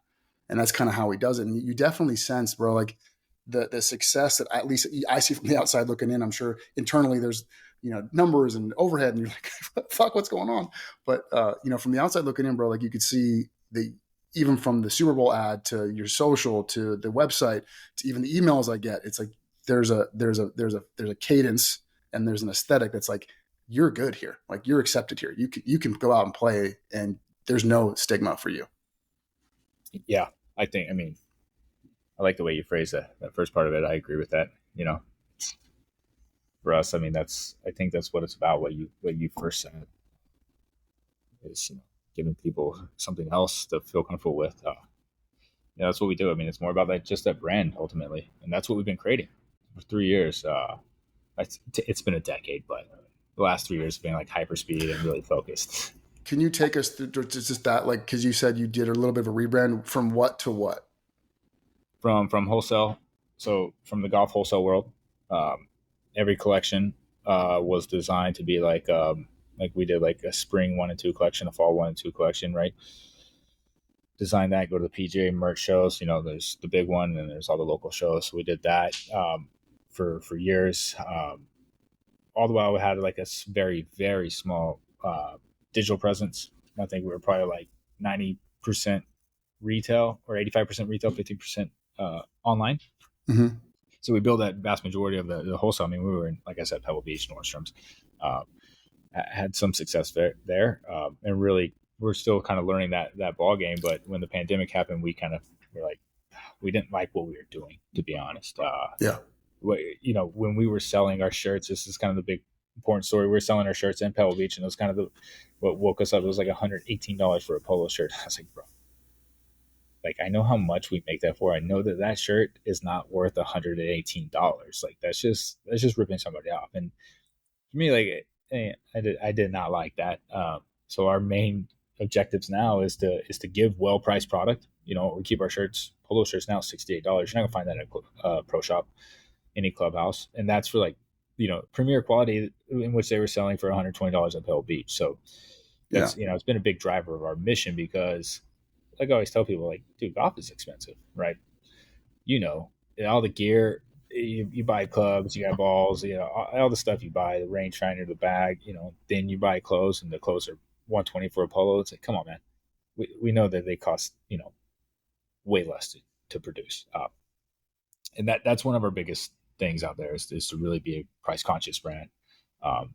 and that's kind of how he does it. And you definitely sense, bro, like the success that at least I see from the outside looking in. I'm sure internally there's, you know, numbers and overhead, and you're like, fuck, what's going on? But you know, from the outside looking in, bro, like you could see the even from the Super Bowl ad to your social to the website to even the emails I get, it's like there's a cadence and there's an aesthetic that's like you're good here, like you're accepted here. You can go out and play, and there's no stigma for you. Yeah. I think, I mean, like the way you phrase that first part of it. I agree with that. You know, for us, I mean, I think that's what it's about. What you first said is, giving people something else to feel comfortable with. Yeah, that's what we do. I mean, it's more about that, just that brand ultimately, and that's what we've been creating for 3 years. It's been a decade, but the last 3 years have been like hyperspeed and really focused. Can you take us through just that, like, because you said you did a little bit of a rebrand from what to what? From wholesale, so from the golf wholesale world, um, every collection was designed to be like we did like a spring 1 and 2 collection, a fall 1 and 2 collection, right? Design that, go to the PGA merch shows. There's the big one, and there's all the local shows. So we did that for years. All the while, we had like a very very small digital presence. I think we were probably like 90% retail or 85% retail, 50% online. Mm-hmm. So we built that vast majority of the wholesale. I mean, we were in, like I said, Pebble Beach, Nordstrom's. Uh, had some success there, and really we're still kind of learning that ball game. But when the pandemic happened, we kind of were like, we didn't like what we were doing, to be honest. Yeah. When we were selling our shirts, this is kind of the big important story. We were selling our shirts in Pebble Beach, and it was kind of what woke us up. It was like $118 for a polo shirt. I was like, bro, like, I know how much we make that for. I know that shirt is not worth $118. Like, that's just ripping somebody off. And for me, like, I did not like that. So our main objectives now is to give well priced product. We keep our polo shirts now $68. You're not gonna find that at a pro shop, any clubhouse, and that's for like premier quality, in which they were selling for $120 at Pebble Beach. So that's it's been a big driver of our mission, because like I always tell people, like, dude, golf is expensive, right? All the gear, you buy clubs, you got balls, all the stuff you buy, the range finder, the bag, then you buy clothes, and the clothes are 120 for a polo. It's like, come on, man. We know that they cost, way less to produce. And that's one of our biggest things out there is to really be a price conscious brand. I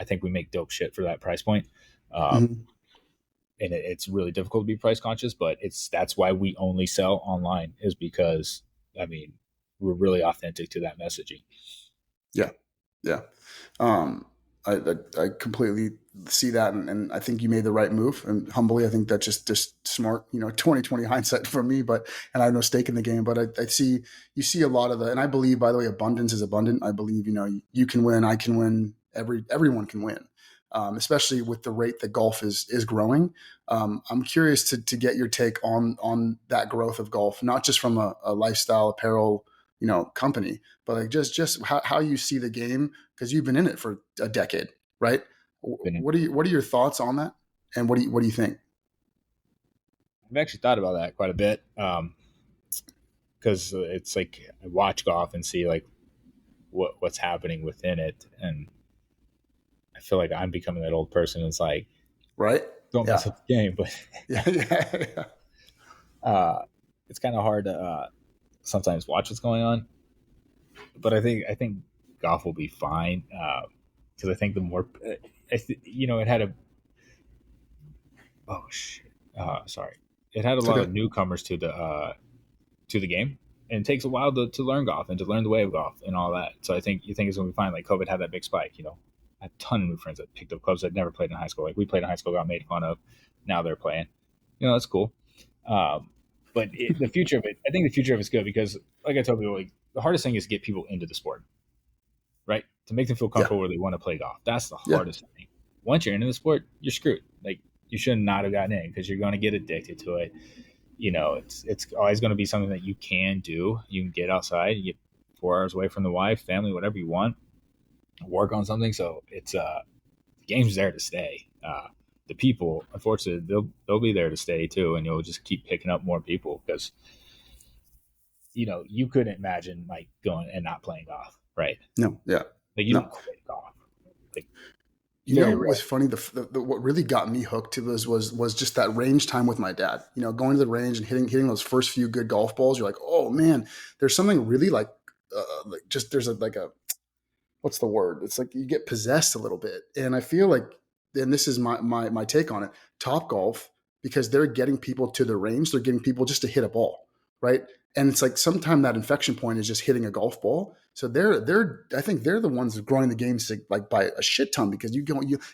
think we make dope shit for that price point. Mm-hmm. And it's really difficult to be price conscious, but that's why we only sell online, is because, I mean, we're really authentic to that messaging. Yeah. Yeah. I completely see that. And I think you made the right move, and humbly, I think that's just smart, 2020 hindsight for me, and I have no stake in the game, but you see a lot of and I believe, by the way, abundance is abundant. I believe, you can win, I can win, everyone can win. Especially with the rate that golf is growing. I'm curious to get your take on that growth of golf, not just from a lifestyle apparel, company, but like just how you see the game, because you've been in it for a decade, right? What are your thoughts on that, and what do you think? I've actually thought about that quite a bit, because it's like I watch golf and see like what's happening within it, and I feel like I'm becoming that old person. It's like, right, don't mess up the game, but it's kind of hard to sometimes watch what's going on. But I think golf will be fine, because I think the more, it had it had a lot of newcomers to the game, and it takes a while to learn golf and to learn the way of golf and all that. So I think it's going to be fine. Like, COVID had that big spike, I have a ton of new friends that picked up clubs that never played in high school. Like, we played in high school, got made fun of. Now they're playing. That's cool. But the future of it, I think the future of it's good, because, like I told people, like, the hardest thing is to get people into the sport, right? To make them feel comfortable where they want to play golf. That's the hardest thing. Once you're into the sport, you're screwed. Like, you should not have gotten in, because you're going to get addicted to it. It's always going to be something that you can do. You can get outside, you get 4 hours away from the wife, family, whatever you want, work on something. So it's the game's there to stay. The people, unfortunately, they'll be there to stay too, and you'll just keep picking up more people, because you couldn't imagine like going and not playing golf, right? No, yeah, like, you don't quit golf. Like, what was funny? The what really got me hooked to this was just that range time with my dad. Going to the range and hitting those first few good golf balls. You're like, oh man, there's something really like just there's a what's the word? It's like you get possessed a little bit. And I feel like, and this is my take on it, Top Golf, because they're getting people to the range, they're getting people just to hit a ball. right? And it's like sometimes that infection point is just hitting a golf ball. So I think they're the ones growing the game like by a shit ton, because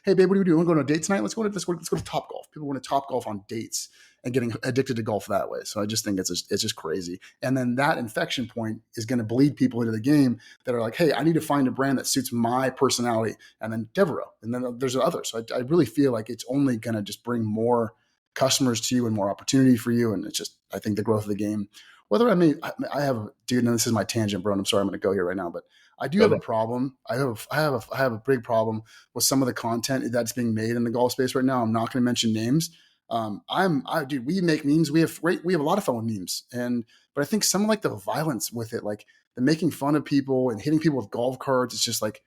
hey babe, what do we do? Want to go on a date tonight? Let's go to Top Golf. People want to Top Golf on dates and getting addicted to golf that way. So I just think it's just crazy. And then that infection point is going to bleed people into the game that are like, hey, I need to find a brand that suits my personality. And then Devereux, and then there's others. So I really feel like it's only going to just bring more customers to you and more opportunity for you. And it's just, I think the growth of the game, whether I have, dude, and this is my tangent, bro, and I'm sorry, I'm going to go here right now, but I do have a problem. I have a big problem with some of the content that's being made in the golf space right now. I'm not going to mention names. Dude, we make memes. We have a lot of fun with memes, but I think some of like the violence with it, like the making fun of people and hitting people with golf carts, it's just like,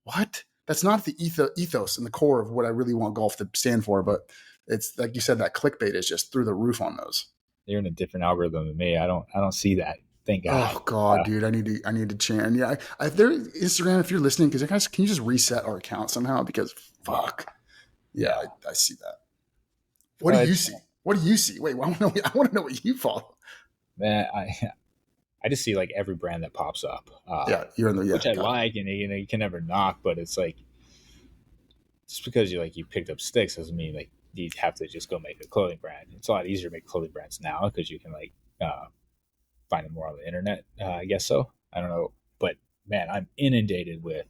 what? That's not the ethos and the core of what I really want golf to stand for. But it's like you said, that clickbait is just through the roof on those. You're in a different algorithm than me. I don't see that. Thank God. Oh God, dude, I need to change. Yeah, if there Instagram, if you're listening, because guys, can you just reset our account somehow? Because fuck, yeah, I see that. What do you see? What do you see? Wait, I want to know what you follow. Man, I just see like every brand that pops up. You're in the which I like, and you can never knock. But it's like, just because you picked up sticks doesn't mean like you have to just go make a clothing brand. It's a lot easier to make clothing brands now because you can find them more on the internet. I guess so. I don't know, but man, I'm inundated with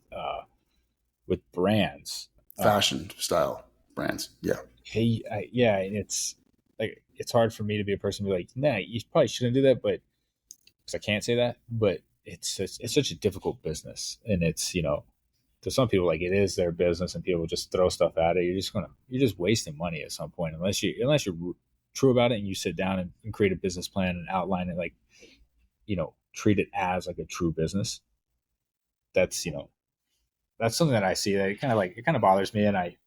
brands, fashion style brands. Yeah. Hey, and it's like it's hard for me to be a person to be like, nah, you probably shouldn't do that, but because I can't say that. But it's such a difficult business, and it's to some people like it is their business, and people just throw stuff at it. You're just wasting money at some point unless you're true about it and you sit down and create a business plan and outline it, like treat it as like a true business. That's something that I see that it kind of bothers me, and I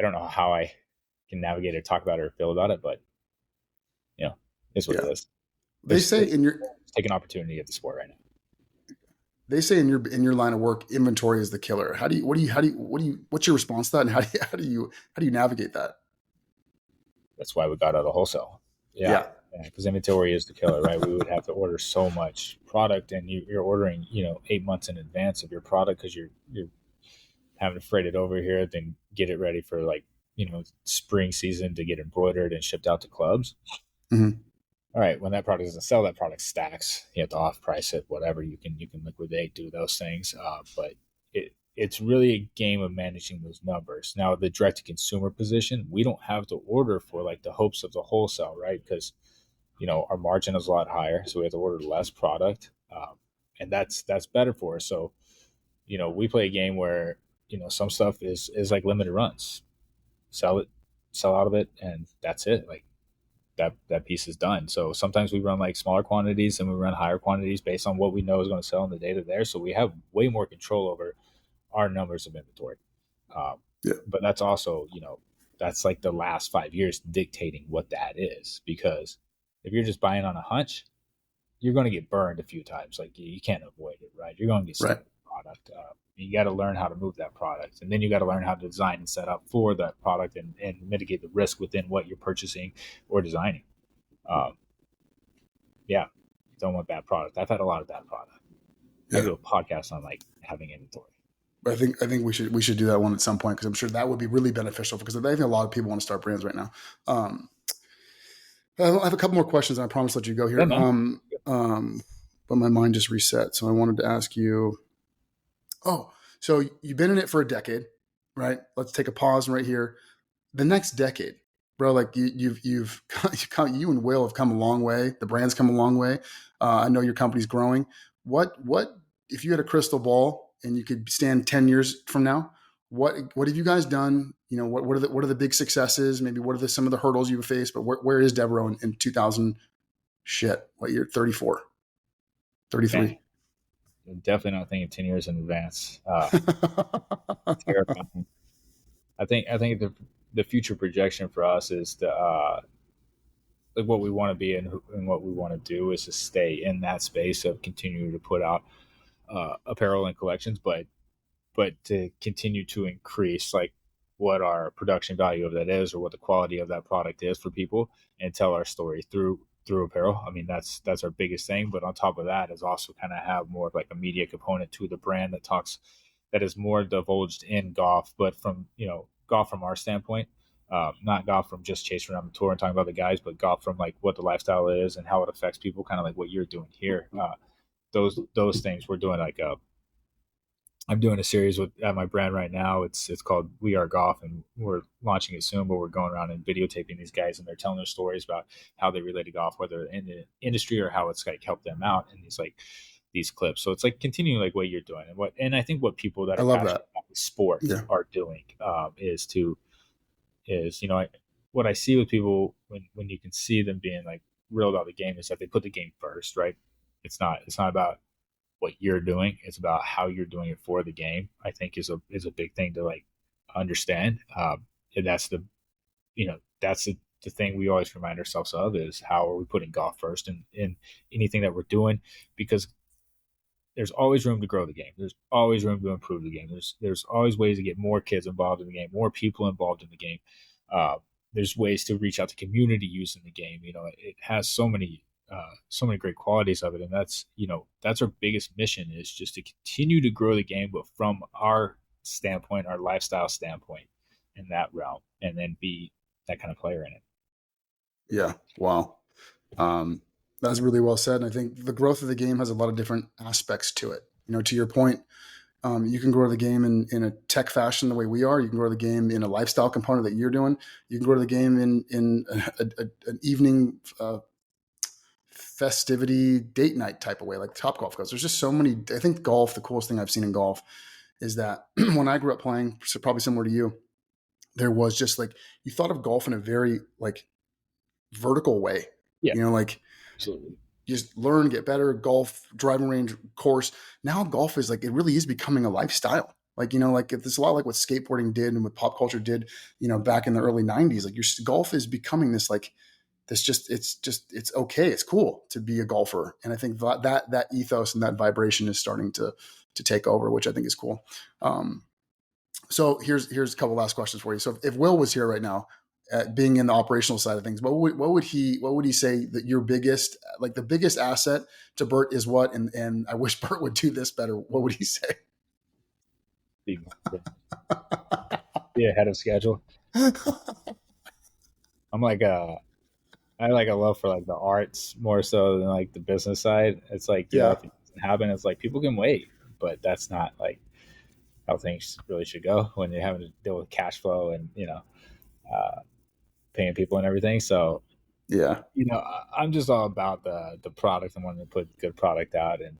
don't know how I can navigate or talk about it or feel about it, but it's what it is. They say take an opportunity at the sport right now. They say in your line of work, inventory is the killer. What's your response to that, and how do you navigate that? That's why we got out of wholesale. Yeah. Because inventory is the killer, right? We would have to order so much product, and you're ordering 8 months in advance of your product because you're having to freight it over here, then get it ready for spring season to get embroidered and shipped out to clubs. Mm-hmm. All right, when that product doesn't sell, that product stacks. You have to off price it, whatever. You can liquidate, do those things, but it's really a game of managing those numbers. Now, the direct to consumer position, we don't have to order for like the hopes of the wholesale, right? Because our margin is a lot higher, so we have to order less product, and that's better for us. So we play a game where some stuff is like limited runs, sell out of it, and that's it. Like that piece is done. So sometimes we run like smaller quantities and we run higher quantities based on what we know is going to sell in the data there. So we have way more control over our numbers of inventory. But that's also that's like the last 5 years dictating what that is, because if you're just buying on a hunch, you're going to get burned a few times. Like you can't avoid it, right? You're going to get stuck with the product. You got to learn how to move that product, and then you got to learn how to design and set up for that product and mitigate the risk within what you're purchasing or designing. You don't want bad product. I've had a lot of bad product. I do a podcast on like having inventory. I think we should do that one at some point, because I'm sure that would be really beneficial, because I think a lot of people want to start brands right now. I have a couple more questions, and I promise to let you go here. But my mind just reset, so I wanted to ask you. Oh, so you've been in it for a decade, right? Let's take a pause right here. The next decade, bro, like you and Will have come a long way. The brand's come a long way. I know your company's growing. What if you had a crystal ball and you could stand 10 years from now? What have you guys done? What are the big successes? Maybe what are some of the hurdles you've faced? But where is Devereux in 2000? What year? 34, 33. Okay. I'm definitely not thinking 10 years in advance. Terrifying. I think the future projection for us is like what we want to be and what we want to do is to stay in that space of continuing to put out apparel and collections, but to continue to increase like what our production value of that is, or what the quality of that product is for people, and tell our story through through apparel. I mean, that's our biggest thing. But on top of that is also kind of have more of like a media component to the brand that is more divulged in golf, but from, golf from our standpoint, not golf from just chasing around the tour and talking about the guys, but golf from like what the lifestyle is and how it affects people, kind of like what you're doing here. Those things we're doing like I'm doing a series at my brand right now. It's called We Are Golf, and we're launching it soon. But we're going around and videotaping these guys, and they're telling their stories about how they relate to golf, whether in the industry or how it's like helped them out in these clips. So it's like continuing like what you're doing, and I think what people that I are love passionate that. about the sport Yeah. are doing is what I see with people when you can see them being like real about the game is that they put the game first, right? It's not about what you're doing. It's about how you're doing it for the game. I think is a big thing to like understand. And that's the thing we always remind ourselves of is how are we putting golf first in anything that we're doing, because there's always room to grow the game. There's always room to improve the game. There's always ways to get more kids involved in the game, more people involved in the game. There's ways to reach out to community using the game. It has so many great qualities of it, and that's our biggest mission, is just to continue to grow the game, but from our standpoint, our lifestyle standpoint, in that realm, and then be that kind of player in it. Yeah. Wow. That's really well said. And I think the growth of the game has a lot of different aspects to it. To your point, you can grow the game in a tech fashion the way we are. You can grow the game in a lifestyle component that you're doing. You can grow the game in an evening festivity date night type of way, like Top Golf goes. There's just so many. I think golf, the coolest thing I've seen in golf is that when I grew up playing, so probably similar to you, there was just like, you thought of golf in a very like vertical way. Yeah, Like absolutely. you just learn, get better, golf, driving range, course. Now golf is like, it really is becoming a lifestyle. Like, like it's a lot like what skateboarding did and what pop culture did, back in the early 90s. Like golf is becoming this like, it's okay. It's cool to be a golfer. And I think that ethos and that vibration is starting to take over, which I think is cool. So here's a couple last questions for you. So if Will was here right now, being in the operational side of things, what would he say that your biggest, like the biggest asset to Bert is what? And I wish Bert would do this better. What would he say? Be ahead of schedule. I'm like I like a love for like the arts more so than like the business side. It's like, Yeah. if it doesn't happen, it's like people can wait, but that's not like how things really should go when you're having to deal with cash flow and, paying people and everything. So, Yeah. I'm just all about the product and wanting to put good product out and,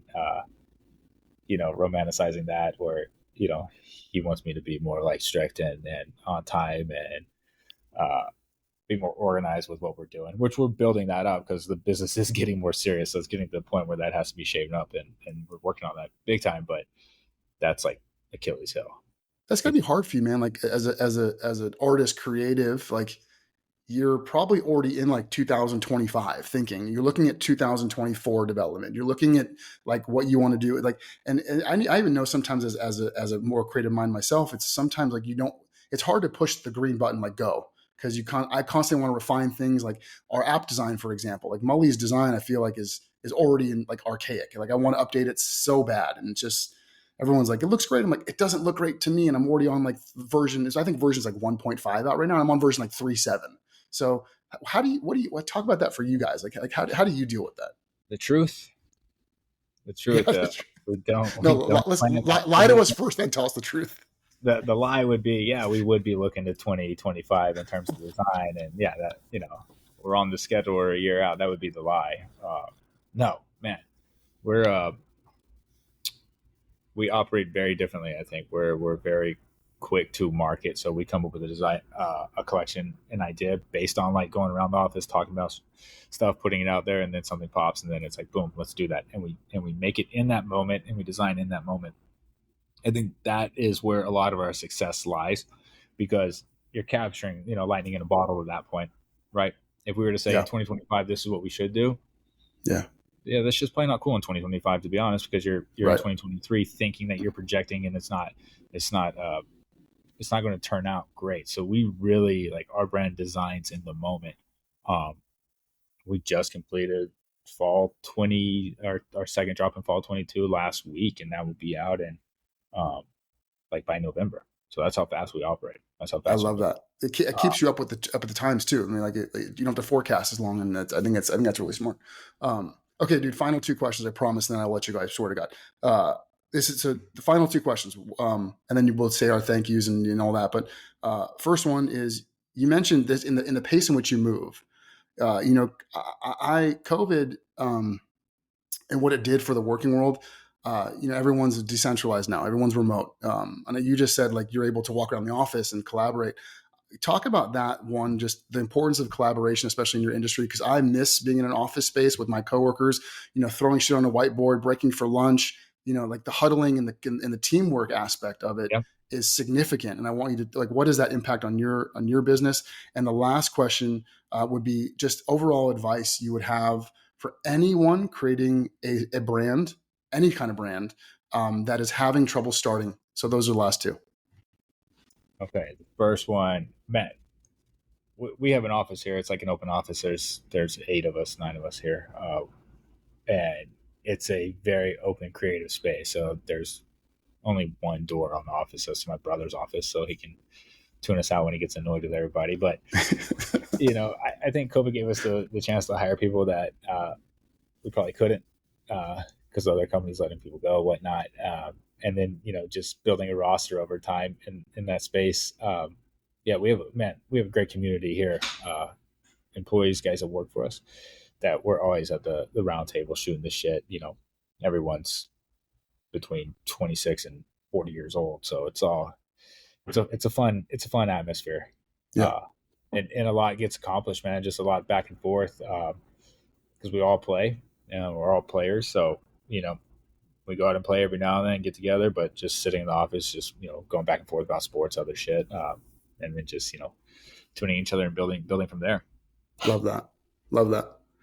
romanticizing that where, he wants me to be more like strict and on time and, be more organized with what we're doing, which we're building that up because the business is getting more serious. So it's getting to the point where that has to be shaven up and we're working on that big time. But that's like Achilles heel. That's gotta be hard for you, man. Like as an artist, creative, like you're probably already in like 2025 thinking. You're looking at 2024 development. You're looking at like what you want to do. Like, and I even know sometimes as a more creative mind myself, it's sometimes like it's hard to push the green button like go. Because I constantly want to refine things, like our app design, for example. Like Mully's design, I feel like is already in like archaic. Like I want to update it so bad, and just everyone's like, it looks great. I'm like, it doesn't look great to me, and I'm already on like I think version's like 1.5 out right now. And I'm on version like 3.7. So talk about that for you guys? Like how do you deal with that? The truth, we don't. No, We don't lie to us first, then tell us the truth. The lie would be, yeah, we would be looking to 2025 in terms of design, and yeah, that we're on the schedule or a year out. That would be the lie. No, man, we operate very differently. I think we're very quick to market, so we come up with a design, a collection, an idea based on like going around the office talking about stuff, putting it out there, and then something pops, and then it's like boom, let's do that, and we make it in that moment, and we design in that moment. I think that is where a lot of our success lies, because you're capturing, lightning in a bottle at that point, right? If we were to say in 2025, this is what we should do. Yeah. That's just plain not cool in 2025, to be honest, because you're right. in 2023 thinking that you're projecting, and it's not going to turn out great. So we really like our brand designs in the moment. we just completed fall 20, our second drop in fall 22 last week, and that will be out in like by November. So that's how fast we operate. That's how I fast we love move. that. It keeps you up with the times too. I mean, like you don't have to forecast as long, and I think that's really smart. Okay, dude. Final two questions. I promise. And then I'll let you go. I swear to God. This is the final two questions, and then you both say our thank yous and all that. But first one is, you mentioned this in the pace in which you move. I COVID and what it did for the working world. Everyone's decentralized now. Everyone's remote. And you just said like you're able to walk around the office and collaborate. Talk about that one, just the importance of collaboration, especially in your industry, because I miss being in an office space with my coworkers, throwing shit on a whiteboard, breaking for lunch, like the huddling and the teamwork aspect of it Yeah. is significant. And I want you to, like, what does that impact on your business? And the last question would be just overall advice you would have for anyone creating a brand, any kind of brand, that is having trouble starting. So those are the last two. Okay, the first one, Matt. We have an office here. It's like an open office. There's 9 of us here, and it's a very open, creative space. So there's only one door on the office. That's my brother's office, so he can tune us out when he gets annoyed with everybody. But I think COVID gave us the chance to hire people that we probably couldn't, because other companies letting people go, whatnot. And then just building a roster over time in that space. We have a great community here. Employees, guys that work for us, that we're always at the round table shooting the shit. Everyone's between 26 and 40 years old, so it's a fun atmosphere. Yeah. And a lot gets accomplished, man. Just a lot back and forth, because we all play. We're all players, so we go out and play every now and then, get together, but just sitting in the office, just going back and forth about sports, other shit, and then just tuning each other and building from there. Love that.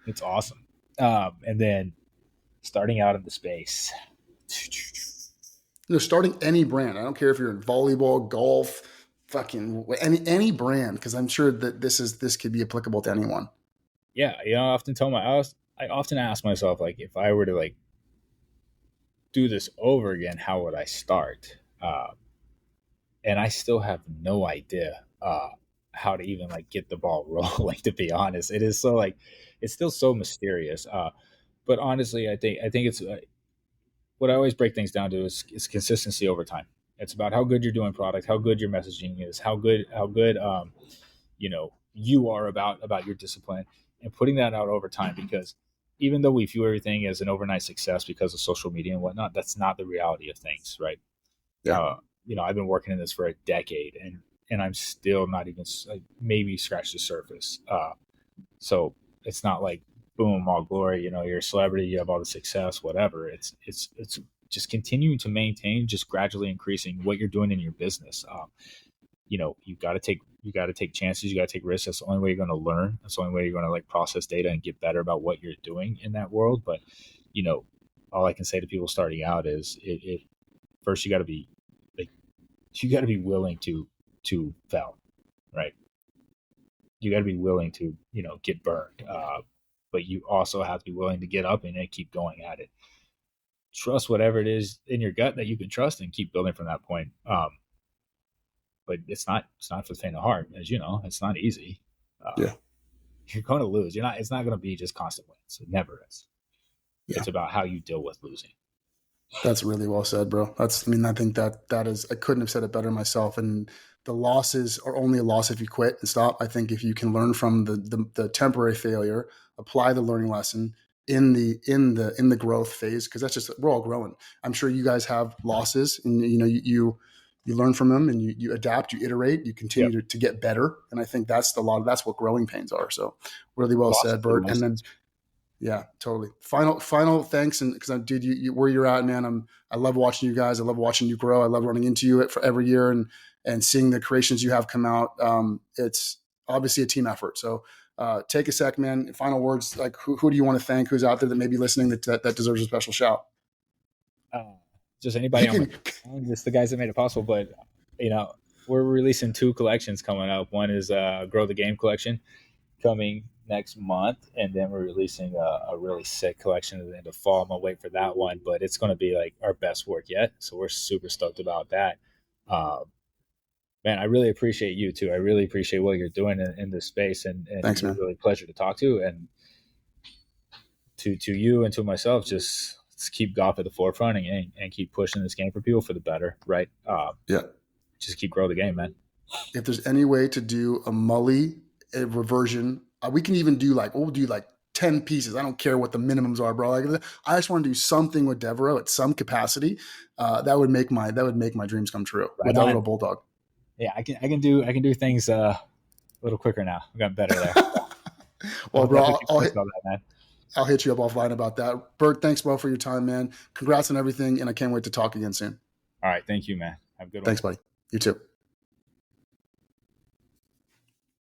It's awesome. And then starting out in the space, starting any brand. I don't care if you're in volleyball, golf, fucking any brand, because I'm sure that this could be applicable to anyone. Yeah, I often ask myself, like, if I were to like do this over again, how would I start? And I still have no idea how to even like get the ball rolling. To be honest, it is so like it's still so mysterious. But honestly, I think it's what I always break things down to is consistency over time. It's about how good you're doing product, how good your messaging is, how good you are about your discipline, and putting that out over time. Because even though we view everything as an overnight success because of social media and whatnot, that's not the reality of things, right? Yeah. I've been working in this for a decade, and I'm still not even maybe scratched the surface. So it's not like boom, all glory. You're a celebrity, you have all the success, whatever. It's just continuing to maintain, just gradually increasing what you're doing in your business. You got to take chances. You got to take risks. That's the only way you're going to learn. That's the only way you're going to like process data and get better about what you're doing in that world. But all I can say to people starting out is it first you got to be willing to fail, right? You got to be willing to get burned, but you also have to be willing to get up and keep going at it. Trust whatever it is in your gut that you can trust and keep building from that point. But it's not for the faint of heart, as you know. It's not easy. Yeah, you're going to lose. It's not going to be just constant wins. It never is. Yeah. It's about how you deal with losing. That's really well said, bro. I think that is, I couldn't have said it better myself. And the losses are only a loss if you quit and stop. I think if you can learn from the temporary failure, apply the learning lesson in the growth phase, because that's just, we're all growing. I'm sure you guys have losses, and you learn from them, and you adapt, you iterate, you continue to get better. And I think that's what growing pains are. So really well said, Bert. And then, yeah, totally. Final thanks. And because dude, you where you're at, man, I love watching you guys. I love watching you grow. I love running into you for every year and seeing the creations you have come out. It's obviously a team effort. So take a sec, man. Final words, like who do you want to thank? Who's out there that may be listening that deserves a special shout? Just anybody on just the guys that made it possible. But we're releasing 2 collections coming up. One is Grow the Game collection coming next month, and then we're releasing a really sick collection at the end of fall. I'm gonna wait for that one, but it's gonna be like our best work yet. So we're super stoked about that. Uh, Man, I really appreciate you too. I really appreciate what you're doing in this space, and Thanks, you're man. really a pleasure to talk to. And to you and to myself, just let's keep golf at the forefront and keep pushing this game for people for the better, right? Yeah. Just keep growing the game, man. If there's any way to do a mully, a reversion, we can even do like, we'll do like 10 pieces. I don't care what the minimums are, bro. Like, I just want to do something with Devereux at some capacity. That would make my dreams come true Right with that on. little bulldog. Yeah, I can do things a little quicker now. I've gotten better there. Well, bro, Man. I'll hit you up offline about that. Bert, thanks, bro, for your time, man. Congrats on everything, and I can't wait to talk again soon. All right, thank you, man. Have a good one. Thanks, buddy. You too.